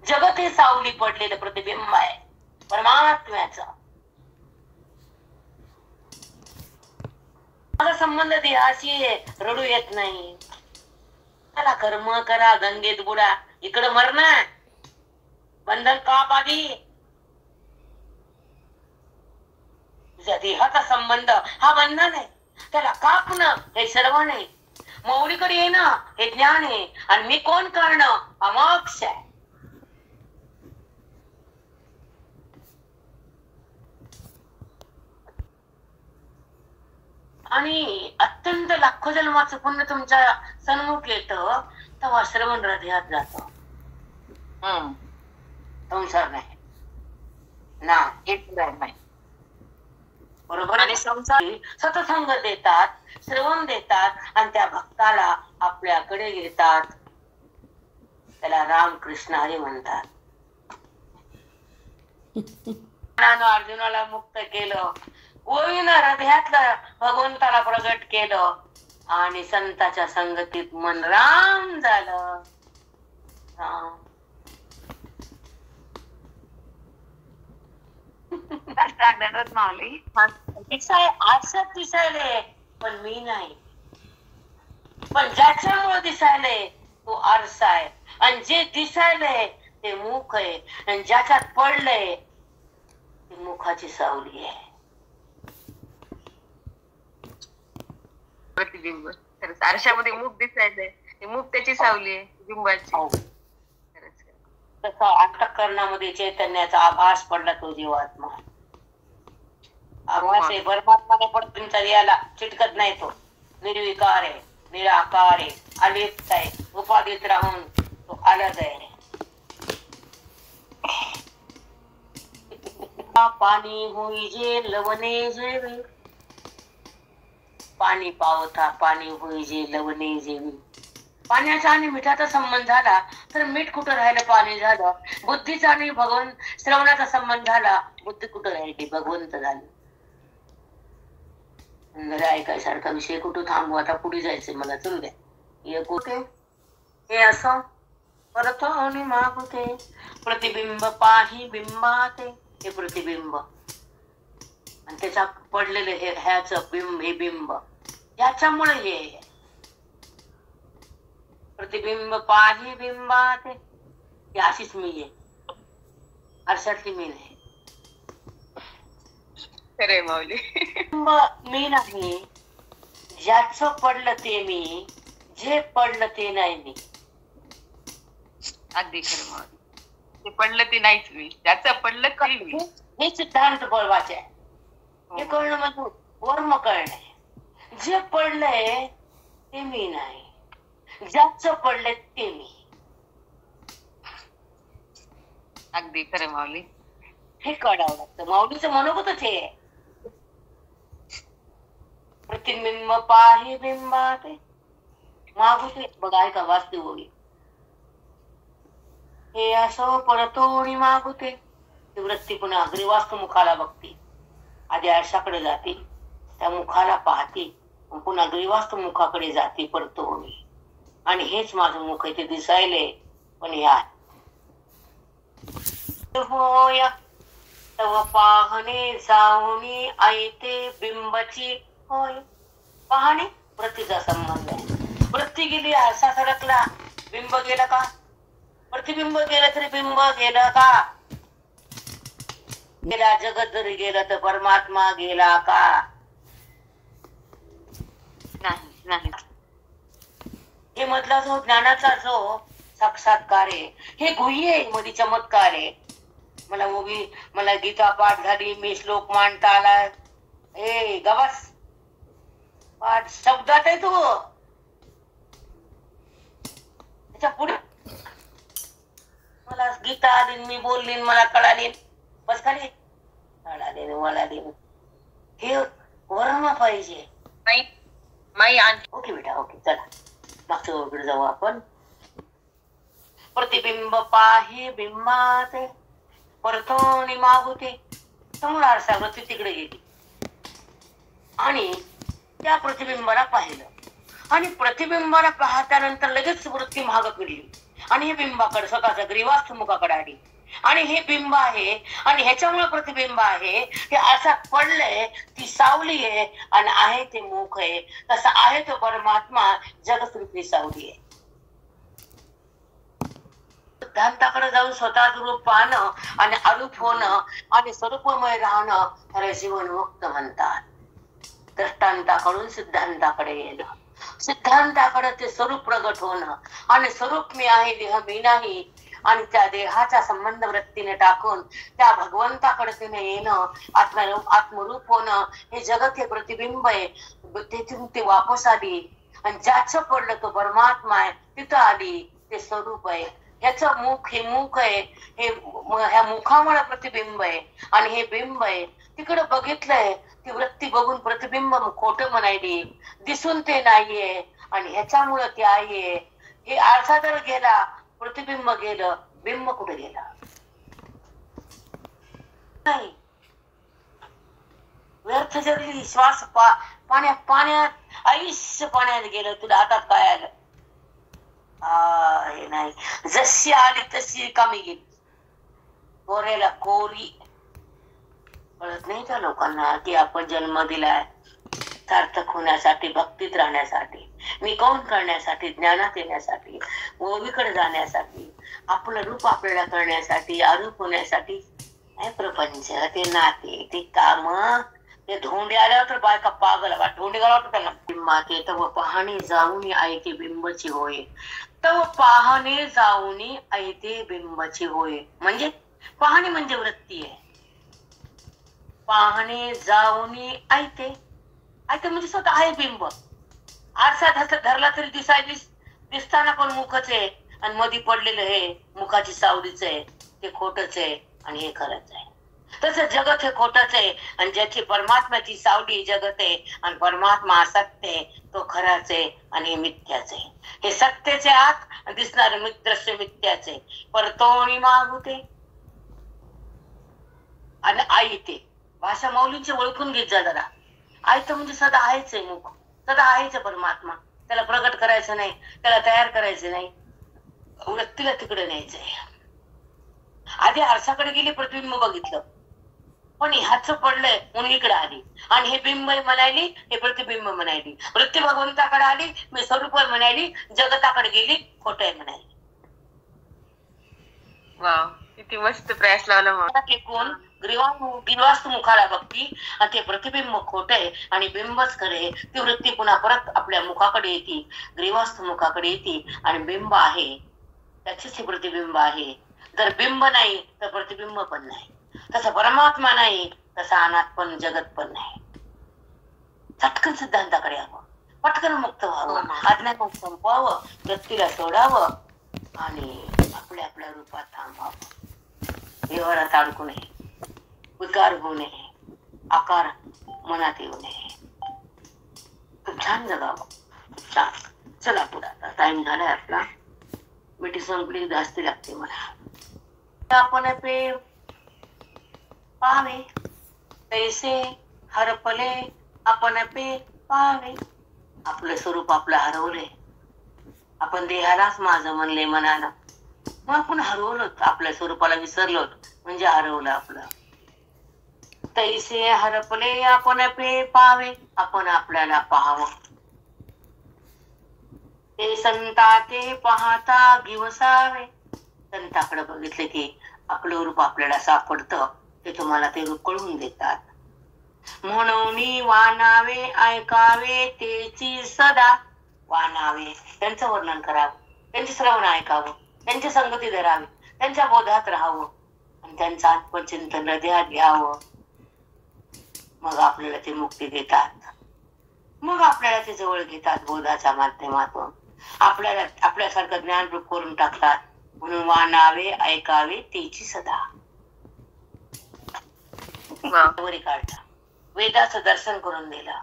जगत हे सावली पडलेलं प्रतिबिंब आहे परमात्म्याचा. माझा संबंध देहाशी रडू येत नाही. त्याला कर्म करा, गंगेत बुडा, इकडं मरणं बंधन काप आधी. तुझ्या देहाचा संबंध हा बंधन आहे, त्याला कापणं हे श्रवण आहे, मौलीकडे येणं हे ज्ञान आहे आणि मी कोण करणं हा मोक्ष आहे. आणि अत्यंत लाखो जन्माचं पुण्य तुमच्या सन्मुख येतं, तेव्हा श्रवण हृदयात जातो. संसार नाही, ना. नाही. बरोबर. आणि संसार सत्संग देतात, श्रवण देतात आणि त्या भक्ताला आपल्याकडे घेतात. त्याला रामकृष्ण हरी म्हणतात. अर्जुनाला मुक्त केलं, गोविंद हृदयातलं भगवंताला प्रगट केलं आणि संताच्या संगतीत मन राम झालं. राम माऊली आरशात दिसायले पण मी नाही. पण ज्याच्यामुळे दिसायले तो आरसा आहे आणि जे दिसायले ते मुख आहे आणि ज्याच्यात पडलंय ती मुखाची सावली आहे. प्रतिबिंब. खरंच आरशामध्ये मुख दिसायचंय, ते मुख त्याची सावली आहे बिंबाची. तसं अंतःकरणामध्ये चैतन्याचा आभास पडला तो जीवात्मा. आभास आहे, परमात्माने पण तुमचा याला चिटकत नाही. तो निर्विकार आहे, निराकार आहे, अलिप्त आहे, उपाधीत राहून तो अलग आहे. पाणी होई जे लवणे जेवी, पाणी पावता पाणी होई जे लवणे जेवी. पाण्याचा आणि मिठाचा संबंध झाला तर मीठ कुठं राहिलं, पाणी झालं. बुद्धीचा आणि भगवंत श्रवणाचा संबंध झाला, बुद्धी कुठं राहिली, भगवंत झाली. ऐकायसारखा विषय कुठं थांबू, आता पुढे जायचंय मला. चलू द्या. हे कुठे हे असं परत आणि मागुते. प्रतिबिंब पाही बिंबाते. हे प्रतिबिंब आणि त्याच्या पडलेले हे ह्याच बिंब, हे बिंब, याच्यामुळे हे प्रतिबिंब पाही बिंबाते. ही अशीच मी आहे, आरशातली मी नाही. खरे माऊली. मी नाही, ज्याचं पडलं ते मी, जे पडलं ते नाही मी. अगदी खरं माऊली. ते पडलं ते नाहीच मी, ज्याचं पडलं ते मी. हे सिद्धांत बळवाचे आहे. हे कळणं म्हणजे वर्म कळणे. जे पडलंय ते मी नाही, ज्याचं पडलंय ते मी. अगदी खरं माऊली. हे कळावं लागतं. माऊलीचं मनोगतच हे आहे. प्रतिबिंब पाही बिंबाते मागुते. बघा ऐका, वास्तव होईल हे असो परतोणी मागुते. ती वृत्ती पुन्हा ग्रीवास्तव मुखाला बघते. आधी आरशाकडे जाते, त्या मुखाला पाहते, पुन्हा ग्रीवास्तव मुखाकडे जाते परतोणी. आणि हेच माझं मुख आहे, ते दिसायले पण ह्या होय तव पाहणे जाऊनी ऐते बिंबाची होय. पाहणे वृत्तीचा संबंध आहे. वृत्ती गेली, आरसा सरकला, बिंब गेलं का? प्रतिबिंब गेलं तरी बिंब गेलं का? गेला जगत जरी गेलं तर परमात्मा गेला का? नाही नाही. हे मधला जो ज्ञानाचा जो साक्षात्कार आहे, हे गुह्य आहे, मध्ये चमत्कार आहे. मला गीता पाठ झाली, मी श्लोक मांडता आला. ए गवस पाठ शब्दात आहे तू. त्याच्या पुढे मला गीता आली, मी बोलली, मला कळाली, बस खाली कळाले मला दे. हे वर्ण पाहिजे. ओके बेटा, ओके चला मागच्या वगैरे जाऊ आपण. प्रतिबिंब पाही बिंबाते परतोणी मागुते. समोर आरसा वृत्ती तिकडे गेली आणि त्या प्रतिबिंबाला पाहिलं आणि प्रतिबिंबाला पाहत्यानंतर लगेच वृत्ती मागं फिरली आणि हे बिंबाकडे स्वतःच्या ग्रीवास्थ मुखाकडे आली. आणि हे बिंब आहे आणि ह्याच्यामुळे प्रतिबिंब आहे. हे असं पडलंय, ती सावली आहे आणि आहे ते मुख आहे. तसा आहे तो परमात्मा, जगतरूपी सावली आहे. सिद्धांताकडे जाऊन स्वतःच रूप पाहणं आणि अरूप होणं आणि स्वरूपमय राहणं त्याला जीवनमुक्त म्हणतात. दृष्टांताकडून सिद्धांताकडे येणं, सिद्धांताकडे ते स्वरूप प्रगट होणं आणि स्वरूप मी आहे, देह मी नाही, आणि त्या देहाचा संबंध वृत्तीने टाकून त्या भगवंताकडे तिने येणं, आत्मरूप होणं. हे जगत हे प्रतिबिंब आहे. तिथून ती वापस आली आणि ज्याचं पडलं तो परमात्मा आहे, तिथं आली, ते स्वरूप आहे. ह्याचं मुख, हे मुख आहे, हे ह्या मुखामुळे प्रतिबिंब आहे आणि हे बिंब आहे. तिकडे बघितलंय ती वृत्ती बघून प्रतिबिंब खोटं म्हणायली, दिसून ते नाहीये आणि ह्याच्यामुळं ते आहे. हे आरसा तर गेला, प्रतिबिंब गेलं, बिंब कुठे गेला नाही. व्यर्थ जगली, श्वास पाण्यात पाण्यात आयुष्य पाण्यात गेलं, तुला हातात काय आलं? हे नाही. जशी आली तशी कमी गेली. कोऱ्याला कोरी. कळत नाही त्या लोकांना की आपण जन्म दिलाय सार्थक होण्यासाठी, भक्तीत राहण्यासाठी, मी कौन करण्यासाठी, ज्ञानात येण्यासाठी, ओवीकडे जाण्यासाठी, आपलं रूप आपल्याला करण्यासाठी, अरूप होण्यासाठी. हे प्रपंच, ते नाते, ते काम, ते धोंडे आल्यावर तर बायका पागल. धोंडे गेला होता त्यांना. माते तव पाहणे जाऊन ऐते बिंबची होय. तव पाहणे जाऊन ऐते बिंबची होय. म्हणजे पाहणे म्हणजे वृत्ती आहे. पाहणे जाऊन ऐते, ऐते म्हणजे स्वतः आहे बिंब. आरसा धरला तरी दिसताना पण मुखच आहे आणि मध्ये पडलेलं हे मुखाची सावलीच आहे, ते खोटच आहे आणि हे खरंच आहे. तसं जगत हे खोटच आहे आणि ज्याची परमात्म्याची सावली जगत आहे आणि परमात्मा सत्य आहे, तो खराच आहे आणि मिथ्याच आहे. हे सत्याचे आत दिसणारे मित्रस्य मिथ्याचे, परतोणी मागुते आणि आईते. भाषा माऊलींची ओळखून घेत जा जरा. आयत म्हणजे सदा आहेच आहे मुख, सदा आहेच आहे परमात्मा. त्याला प्रगट करायचं नाही, त्याला तयार करायचं नाही, वृत्तीला तिकडे न्यायचंय. आधी आरसाकडे गेली, प्रतिबिंब बघितलं, पण ह्याच पडलंय म्हणून इकडे आली आणि हे बिंब म्हणायली, हे प्रतिबिंब म्हणायली. वृत्ती भगवंताकडे आली, मी स्वरूप म्हणायली, जगताकडे गेली, खोट आहे म्हणायली. वाव, किती मस्त प्रयास लावला मग. कोण ग्रीवास्तू मुखाला बघती आणि ते प्रतिबिंब खोट आहे आणि बिंबच खरे. ती वृत्ती पुन्हा परत आपल्या मुखाकडे येते, ग्रीवास्तू मुखाकडे येते आणि बिंब आहे त्याचेच हे प्रतिबिंब आहे. जर बिंब नाही तर प्रतिबिंब पण नाही. तसा परमात्मा नाही, तसा अनाथ पण जगत पण नाही. चटकन सिद्धांताकडे यावं, पटकन मुक्त व्हावं, अज्ञान संपवावं, वृत्तीला सोडावं आणि आपल्या आपल्या रूपात थांबावं. व्यवहारात अडकू नये, विकार होऊ नये, आकार मनात येऊ नये. खूप छान जगावं, खूप छान. चला पुढे, आता टाइम झालाय आपला, मिठी संपली, जास्ती लागते मला. आपण पे पावे तैसे हरपले, आपण पे पावे. आपलं स्वरूप आपलं हरवले. आपण देहालाच माझं म्हणले मनानं, मग आपण हरवलो, आपल्या स्वरूपाला विसरलो म्हणजे हरवलं आपलं. तैसे हरपले आपण पे पावे, आपण आपल्याला पाहावं. ते संता ते पाहता दिवसावे. संताकडे बघितले की आपलं रूप आपल्याला सापडतं, ते तुम्हाला ते रूप कळून देतात. म्हणून वानावे ऐकावे तेची सदा. वानावे, त्यांचं वर्णन करावं, त्यांचे श्रवण ऐकावं, त्यांची संगती धरावी, त्यांच्या बोधात राहावं आणि त्यांचं आत्मचिंतन हृदयात घ्यावं. मग आपल्याला ते मुक्ती देतात, मग आपल्याला ते जवळ घेतात बोधाच्या माध्यमातून, आपल्याला आपल्यासारखं ज्ञानरूप करून टाकतात. म्हणून वानावे ऐकावे तेची सदा. वरी काढला, वेदाचं दर्शन करून दिलं,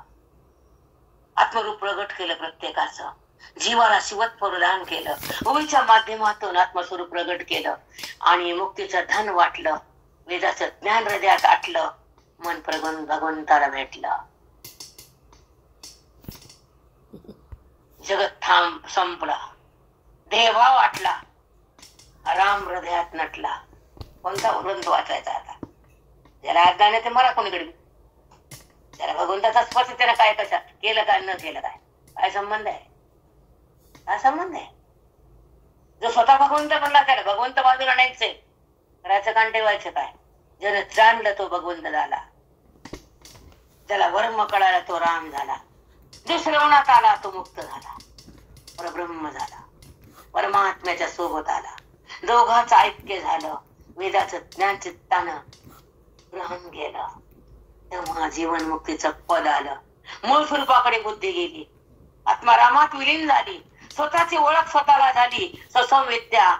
आत्मरूप प्रगट केलं प्रत्येकाचं, जीवाला शिवत प्रदान केलं, ओवीच्या माध्यमातून आत्मस्वरूप प्रगट केलं आणि मुक्तीचं धन वाटलं, वेदाचं ज्ञान हृदयात आटलं, मन भगवंताला भेटलं. जगत थांब संपला, देहभाव वाटला, राम हृदयात नटला. कोणता ग्रंथ वाचायचा आता? ज्याला अज्ञान आहे ते मरा कोणीकडे, त्याला भगवंताचा स्पर्श त्याला काय कशा केलं काय न केलं काय, काय संबंध आहे? काय संबंध आहे? जो स्वतः भगवंत म्हणला त्याला भगवंत बाजूला नाहीच आहे, करायचं कान ठेवायचं काय? ज्याने जाणलं तो भगवंत झाला, ज्याला वर्म कळाला तो राम झाला, जो श्रवणात आला तो मुक्त झाला, परब्रह्म झाला, परमात्म्याच्या सोबत आला, दोघांचं ऐक्य झालं, वेदाचं ज्ञान चित्तानं ग्रहण केलं, तेव्हा जीवन मुक्तीचं पद आलं. मूळ स्वरूपाकडे बुद्धी गेली, आत्मा रामात विलीन झाली, स्वतःची ओळख स्वतःला झाली, ससंवेद्या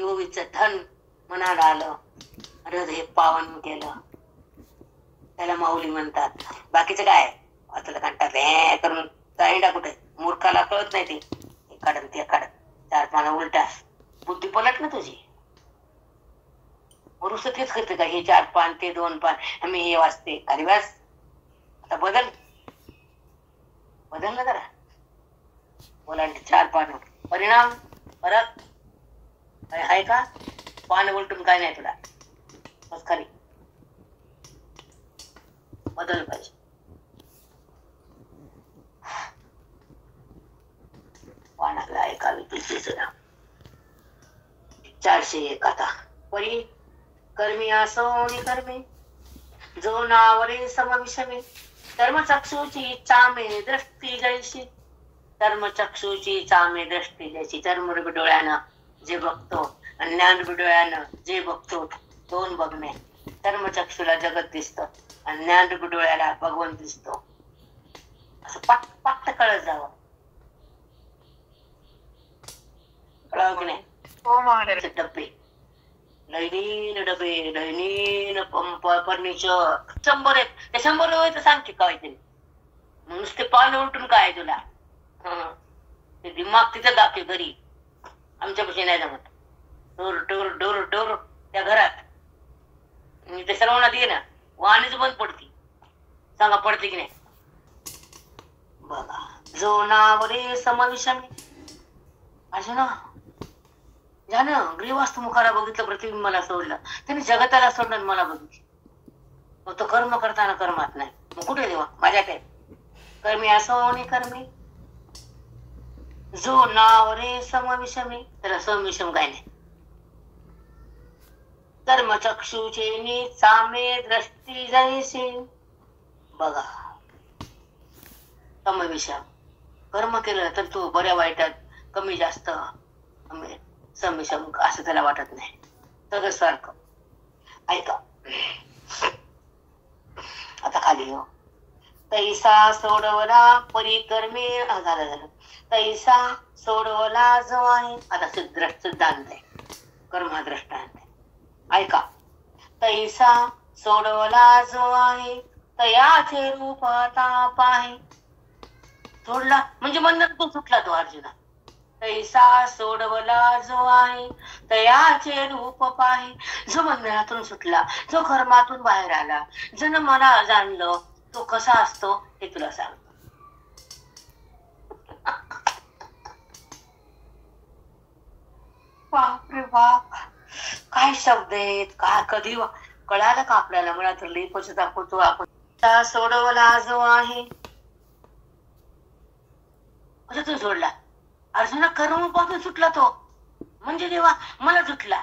ओवीचं धन मनाला आलं, हृदय पावन केलं, त्याला माऊली म्हणतात. बाकीचं काय वाचलं कंटात हे करून जाईंडा कुठे, मूर्खाला कळत नाही ते काढत ते काढत चार पाना उलटा. बुद्धी पलट ना तुझी. मनुष्य तेच करते का, हे 4 पान ते 2 पान, आम्ही हे वाचते. अरे वाच, आता बदल ना जरा. ओलांटी 4 पान, परिणाम फरक आहे का? पान उलटून काय नाही तुला, बस खाली बदल पाहिजे. पानाला ऐकावी तुझीच ना. 401 आता. परी कर्मी असोनी कर्मी जो नावरे समविषमी धर्मचक्षुची चामे दृष्टी जैशी. धर्मचक्षुची चामे दृष्टी जैशी. धर्मरूपी डोळ्यानं जे बघतो आणि ज्ञानरूपी डोळ्यानं जे बघतो, 2 बघणे. धर्मचक्षुला जगत दिसतं आणि ज्ञानरूपी डोळ्याला भगवान दिसतो. असं पट्ट कळत जावं. कळव की नाही? हो महाराज. डबे लैनीन डबे, लैनीन फर्निचर 100 आहेत. ते 100 तर सांग की काय तरी. नुसते पान उलटून काय तुला? ते दिमाग तिथं दाखवे घरी, आमच्यापाशी नाही जमत. डोर डोर डोर डोर त्या घरात ते सर्वांना दे ना, वाणीच बंद पडती. सांगा पडते की नाही? बघा, जो नावरे समविषमी. अर्जुना ज्यानं ग्रीवास्तू मुखाला बघितलं, प्रतिबिंबाला सोडलं, त्याने जगताला सोडलं, मला बघितलं. मग तो कर्म करताना कर्मात नाही. मग कुठे देवा माझ्यात आहे? कर्मी असो कर्मी जो नावरे समविषमी, त्याला समविषम काय नाही. धर्मचक्षुचे चामे दृष्टी जैसी. बघा, समविषम कर्म केलं तर तू बऱ्या वाईटात कमी जास्त समविषम असं त्याला वाटत नाही. सगळं सारखं. ऐका आता खाली हो. तैसा सोडवला परिकर्मी. झालं. तैसा सोडवला जो आहे. आता सिद्धांत आहे, कर्मदृष्टांत आहे. ऐका, तैसा सोडवला जो आहे तयाचे रूप ताप आहे. सोडला म्हणजे बंधनातून सुटला तो अर्जुना. तैसा सोडवला जो आहे तयाचे रूप पाहे. जो बंधनातून सुटला, जो कर्मातून बाहेर आला, जण मला जाणलं, तो कसा असतो हे तुला सांगतो. बापरे बाप, काय शब्द आहेत, काय कधी कळालं का आपल्याला? मला तर लई पश्चाताप दाखवतो आपण. सोडवला जो आहे कशातून सोडला? अर्जुना कर्मापासून सुटला तो, म्हणजे देवा मला सुटला.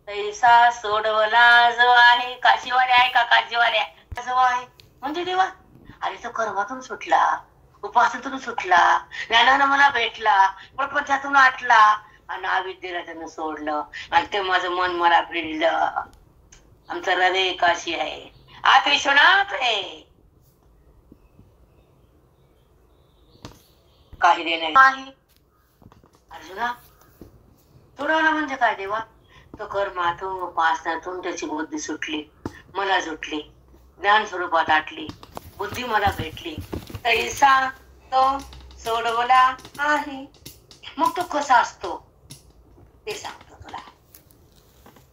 तैसा सोडवला जो आहे. काशीवाड्या आहे का? काशीवाड्या जो आहे म्हणजे देवा. अरे तो कर्मातून सुटला, उपासनेतून सुटला, ज्ञानानं मला भेटला, प्रपंचातून आटला आणि अविद्येला त्यानं सोडलं आणि ते माझं मन मला भिडलं. आमचं हृदय काशी आहे, आत विश्वनाथ आहे. काही देणे नाही. अर्जुना सोडवलं म्हणजे काय देवा? तो कर्मातून उपासनातून त्याची बुद्धी सुटली, मला सुटली, ज्ञान स्वरूपात आटली, बुद्धी मला भेटली. तैसा तो सोडवला आहे. मग तो कसा असतो ते सांगतो तुला.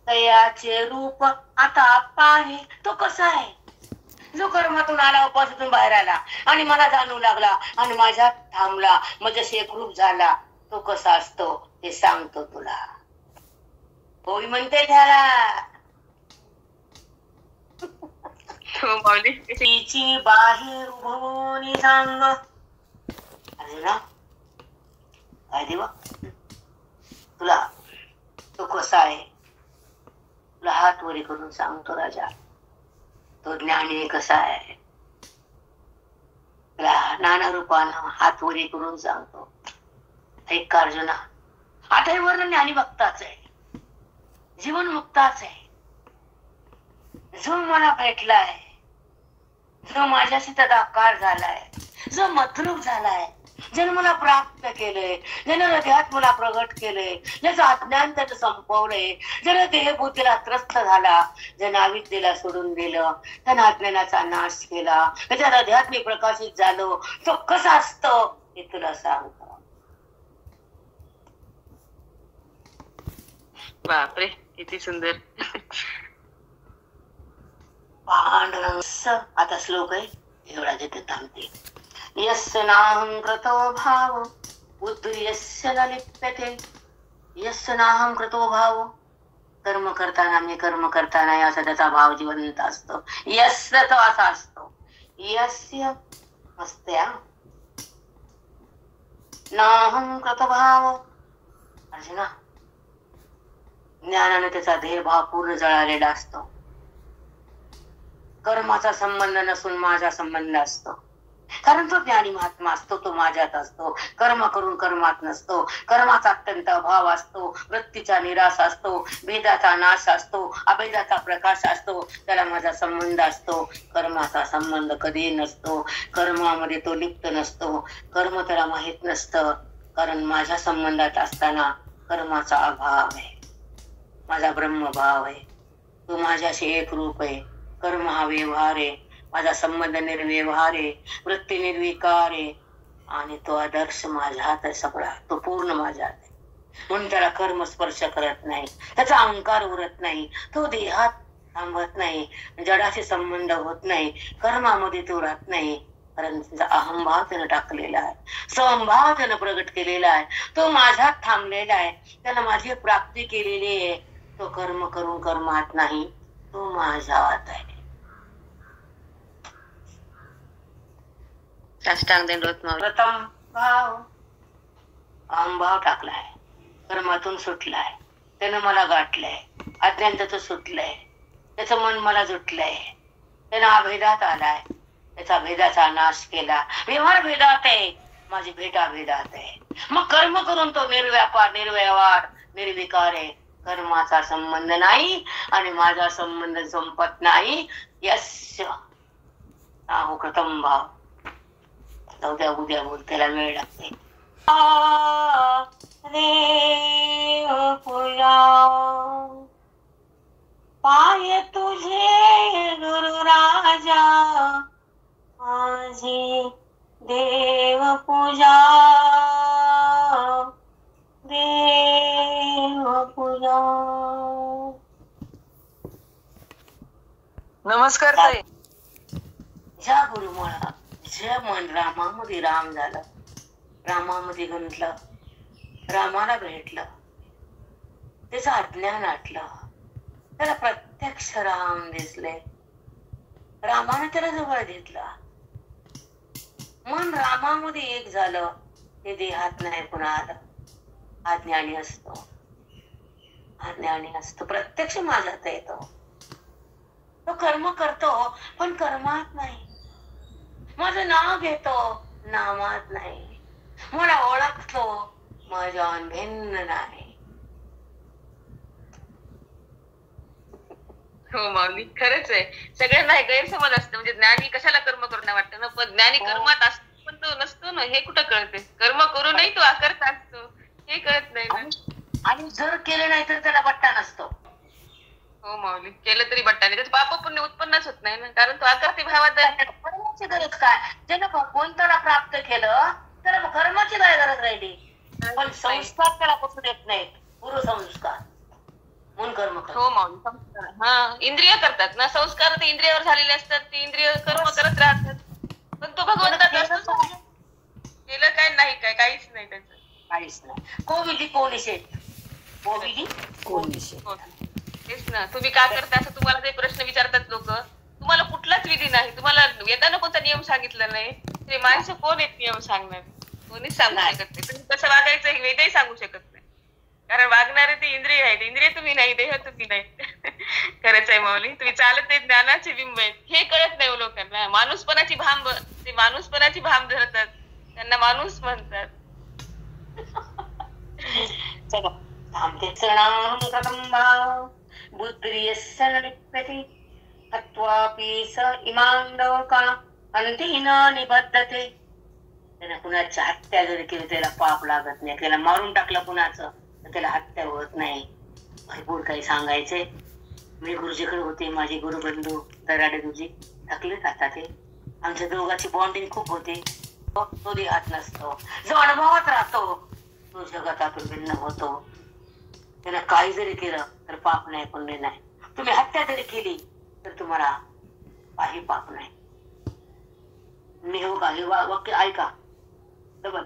तयाचे रूप आता पाहे. तो कसा आहे? जो कर्मातून आला, उपासातून बाहेर आला आणि मला जाणू लागला आणि माझ्यात थांबला, माझ्याशी एकरूप झाला, तो कसा असतो ते सांगतो तुला. होई म्हणते त्याला. तिची बाहेर उभवून सांग. अर्जुना काय देवा तुला तो कसा आहे? तुला हात वरी करून सांगतो राजा. तो ज्ञानी कसा आहे तुला नाना रूपानं हात वरी करून सांगतो. ऐक अर्जुना, 8 वर्ण ज्ञानी भक्ताच आहे, जीवन मुक्ताच आहे. जो मला भेटलाय, जो माझ्याशी तदाकार झालाय, जो मद्रूप झालाय, ज्यानं मला प्राप्त केलंय, ज्यानं हृदयात मला प्रगट केलंय, ज्याचं अज्ञान त्यानं संपवलंय, ज्यानं देहबुद्धीला त्रस्त झाला, ज्यानं अविद्येला सोडून दिलं, त्यानं अज्ञानाचा नाश केला, त्याच्या हृदयात मी प्रकाशित झालो, तो कसा असतो हे तुला सांगतो. बापरे, किती सुंदर. पांडुरंग. आता श्लोक आहे एवढा तिथे थांबते. यस्य नाहं कृतो भाव बुद्धिर्यस्य न लिप्यते. यस्य नाहं कृतो भाव, कर्म करताना मी कर्म करताना असा त्याचा भाव जिवंत असतो. यस्य तो असा असतो. यस्य असते नाहं कृतो भाव. अर्जुना, ज्ञानाने त्याचा ध्येय भाव पूर्ण जळालेला असतो. कर्माचा संबंध नसून माझा संबंध असतो. कारण तो ज्ञानी महात्मा असतो, तो माझ्यात असतो. कर्म करून कर्मात नसतो. कर्माचा अत्यंत अभाव असतो, वृत्तीचा निराश असतो, भेदाचा नाश असतो, अभेदाचा प्रकाश असतो. त्याला माझा संबंध असतो. कर्माचा संबंध कधी नसतो. कर्मामध्ये तो लिप्त नसतो. कर्म त्याला माहित नसतं. कारण माझ्या संबंधात असताना कर्माचा अभाव आहे. माझा ब्रह्मभाव आहे. तो माझ्याशी एक रूप आहे. कर्म हा व्यवहार आहे. माझा संबंध निर्व्यवहार आहे. वृत्ती निर्विकार आहे. आणि तो आदर्श माझ्यात आहे. सगळा तो पूर्ण माझ्यात आहे. म्हणून त्याला कर्म स्पर्श करत नाही. त्याचा अहंकार उरत नाही. तो देहात थांबत नाही. जडाशी संबंध होत नाही. कर्मामध्ये तो राहत नाही. कारण त्याचा अहंभाव त्यानं टाकलेला आहे. स्वभाव त्यानं प्रगट केलेला आहे. तो माझ्यात थांबलेला आहे. त्यानं माझी प्राप्ती केलेली आहे. तो कर्म करून कर्मात नाही, तो माझ्यात आहे. प्रथम भाव, अहंभाव टाकलाय, कर्मातून सुटलाय. त्यानं मला गाठलंय. अज्ञान त्याचं सुटलंय. त्याचं मन मला जुटलंय. त्यानं अभेदात आलाय. त्याचा भेदाचा नाश केला. व्यवहार भेदात आहे, माझी भेटा भेदात आहे. मग कर्म करून तो निर्व्यापार, निर्व्यवहार, निर्विकार आहे. कर्माचा संबंध नाही आणि माझा संबंध संपत नाही. यस्य नाहं कृतं भाव. उद्या बोल, त्याला वेळ लागते. देव पूजा पाय तुझे गुरु राजा, माझी देव पूजा, देव पूजा. नमस्कार ताई. ज्या गुरुमुळा जे मन रामामध्ये राम झालं, रामामध्ये गुंतलं, रामाला भेटलं, त्याचं अज्ञान आटलं, त्याला प्रत्यक्ष राम दिसले. रामाने त्याला जवळ घेतलं. मन रामामध्ये एक झालं. ते देहात नाही पुन्हा आलं. अज्ञानी असतो, अज्ञानी असतो. प्रत्यक्ष माझ्यात येतो. तो कर्म करतो पण कर्मात नाही. माझं नाव घेतो, नामात नाही. मला ओळखतो, माझ्या भिन्न नाही. हो माऊली, खरंच आहे. सगळ्यांना गैरसमज असतं. म्हणजे ज्ञानी कशाला कर्म करणं वाटतं ना, पण ज्ञानी कर्मात असतो पण तो नसतो ना, हे कुठं कळते. कर्म करूनही तो आकर्त असतो, हे कळत नाही ना. आणि जर केलं नाही तर त्याला बट्टा नसतो. हो माऊली, केलं तरी बट्टा नाही. त्याचं पाप पुण्य उत्पन्नच होत नाही ना, कारण तो आकर्ती भावात आहे. कर्माची गरज काय? ज्यानं भगवंताला प्राप्त केलं त्याला कर्माची काय गरज राहिली? पण संस्कार त्याला कुठून येत नाहीत. पूर्वसंस्कार म्हणून कर्म करतो. हो माऊली, संस्कार. हा, इंद्रिय करतात ना. संस्कार ते इंद्रियावर झालेले असतात. ते इंद्रिय कर्म करत राहतात. पण तो भगवंतात असतो. केलं काय नाही, काय काहीच नाही त्याचं. काहीच नाही. कोविधी कोणीशेत, कोविधी कोणीशेत. तेच ना. तुम्ही का करता असं तुम्हाला ते प्रश्न विचारतात लोक. तुम्हाला कुठलाच विधी नाही. तुम्हाला वेदानं कोणता नियम सांगितला नाही. ते माणसं कोण आहेत नियम सांगणार? कोणीच सांगू शकत नाही. तुम्ही कसं वागायचं हे वेदही सांगू शकत नाही. कारण वागणारे ते इंद्रिय आहेत. इंद्रिय तुम्ही नाही, देह तुम्ही नाही. खरंच आहे माऊली, तुम्ही चालत ते ज्ञानाचे बिंब आहेत. हे कळत नाही लोकांना. माणूसपणाची भांब, ते माणूसपणाची भांब धरतात, त्यांना माणूस म्हणतात. बुद्धिर्यस्य न लिप्यते हत्वापि स इमां लोकान् अन्ते न निबध्यते. त्याला कुणाची हत्या जरी केली त्याला पाप लागत नाही. त्याला मारून टाकलं कुणाचं तर त्याला हत्या होत नाही. भरपूर काही सांगायचे. मी गुरुजीकडे होते. माझे गुरुबंधू दराडे गुरुजी थकलेच आता ते. आमच्या दोघांची बॉन्डिंग खूप होती. तो देहात नसतो, जो अनुभवात राहतो तो जगतातून भिन्न होतो. त्याला काही जरी केलं तर पाप नाही, पुण्य नाही. तुम्ही हत्या जरी केली तर तुम्हाला काही पाप नाही. मी हो का हे वाक्य ऐका डबल.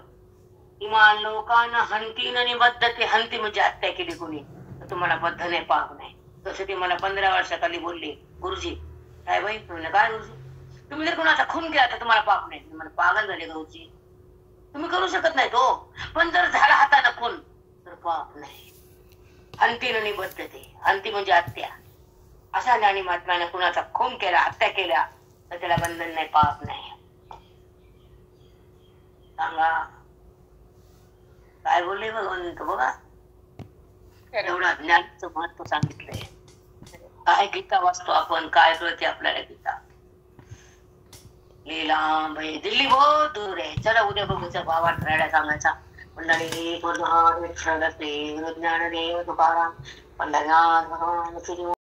इमान लोकांना हंती न निबद्धते. हंती म्हणजे हत्या केली कोणी तर तुम्हाला बद्ध नाही, पाप नाही. तसे ते मला 15 वर्षाखाली बोलले, गुरुजी काय बाई म्हणलं काय गुरुजी तुम्ही जर कोणाचा खून केला तर तुम्हाला पाप नाही. मला पागल झाले गुरुजी, तुम्ही करू शकत नाही तो, पण जर झाला हाताने खून तर पाप नाही. हंतीन निबद्धते. हंती म्हणजे हत्या. अशा ज्ञानी महात्म्याने कुणाचा खून केला, हत्या केल्या तर त्याला बंधन नाही, पाप नाही. सांगा काय बोलले भगवंत बघा. एवढा ज्ञानाचं महत्व सांगितलंय. काय गीता वाचतो आपण, काय कळते आपल्याला गीता. लीला भाई दिल्ली बहुत दूर आहे. चला उद्या बघूच्या भावात राहायला सांगायचा. मंडळी ज्ञानदेव तुकाराम पंढरनाथ भगवान श्री